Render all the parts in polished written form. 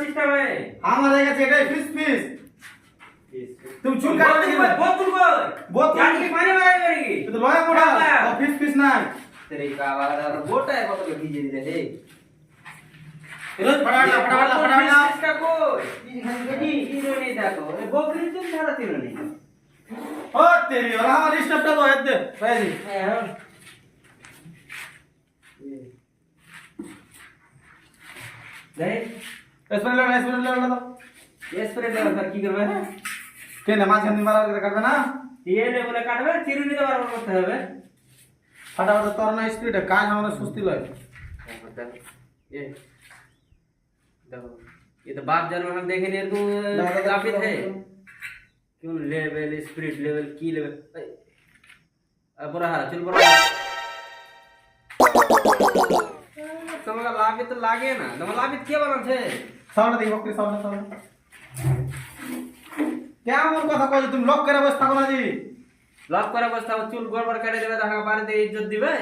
system है हमारे का चेटा फिश फिश तुम चुल काट दे बोतल को बोतल जान की पानी मारा करेगी तो लोया कोड़ा और फिश फिश ना तेरे का वाला बोटा है बोतल के दीजिए दे दे रोज फटाफट इसका कोई ये नहीं था तो ये बोकरी तुम सारा तीनों नहीं ओ तेरी और हमारी स्टॉप तो है दे पैसे नहीं स्प्रे ले तो ये स्प्रे ले सर की करबे के नमाज नहीं मारा करबे ना ये ले बोले काटबे चिरुनी तो बार करते হবে फटाफट तोर ना स्पीड है काज हमने सुस्ती लय ये देखो ये तो बाप जन्म हम देखे नहीं तू काफी थे क्यों लेवल स्पिरिट लेवल की लेवल अब रहा चल बड़ा तुम्हारा लागे तो लागे ना तुम्हारा लागे क्या बना थे साउंड दे बकरी साउंड क्या मन কথা কই তুমি লক করে বসতা কোনা জি लॉक करे बसता चुल गड़बड़ करे देबे त बारे दे इज्जत दिबे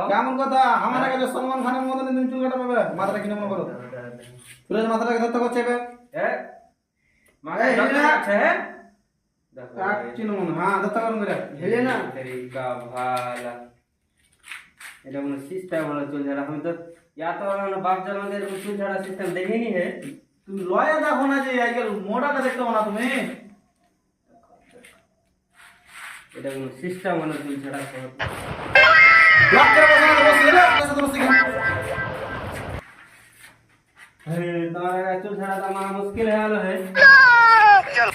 কেমন কথা আমাদের কাছে সলমান খানের মতন তুমি চুল কাটা পাবে মাথাটা কিনে মনে করো তুই মাথাটাকে ধরতে করছে বে এ মাথা ধরতে আছে দেখো কাট চিনো মনে হ্যাঁ ধরতে করুন করে হেলে না तेरी का भाला এটা কোনো সিস্টেম হলো চুল ঝাড়া আমি তো या तो আমরা বাপ জন্মদের চুল ঝাড়া সিস্টেম দেখি নি হে তুমি লয়া দেখো না যে আজকাল মোটাটা দেখতে না তুমি এটা কোনো সিস্টেম হলো চুল ঝাড়া লক করে বসে না বসে বসে अरे तुम्हारा चुल छड़ा तो हमारा मुश्किल है वाला है चल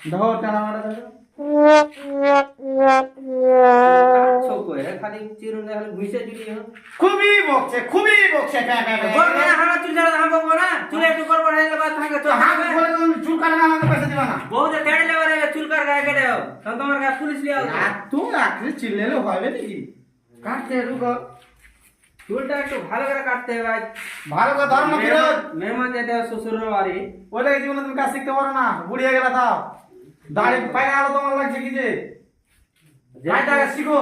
देखो टाना मारा छोको है खाली चिरुन दे खाली घुसे जुली हो খুবই বকছে बोल मैं हमारा चुल छड़ा हम बोल ना चुल एक कर बढ़ाई ले बात थाके तो हां बोले तुम चुल काटना আমাকে पैसे दिवा ना बहुत टेढ़े ले रे चुल कर गए के हो तो तुम्हारे का पुलिस ले आओ तू आखिर चिल्ले लो হবে নাকি কাটতে রুকো চুলটা একটু ভালো করে কাটতে হবে ভাই ভালো করে ধর্ম বিরোধ মেহমান যেতে হবে শ্বশুরের বাড়ি ওটা জীবনে তুমি কাজ শিখতে পারো না বুড়ি হয়ে গেলা তাও দাড়ি পায়ে আলো তোমার লাগছে কি যে ভাইটা শিখো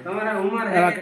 তোমার उम्र है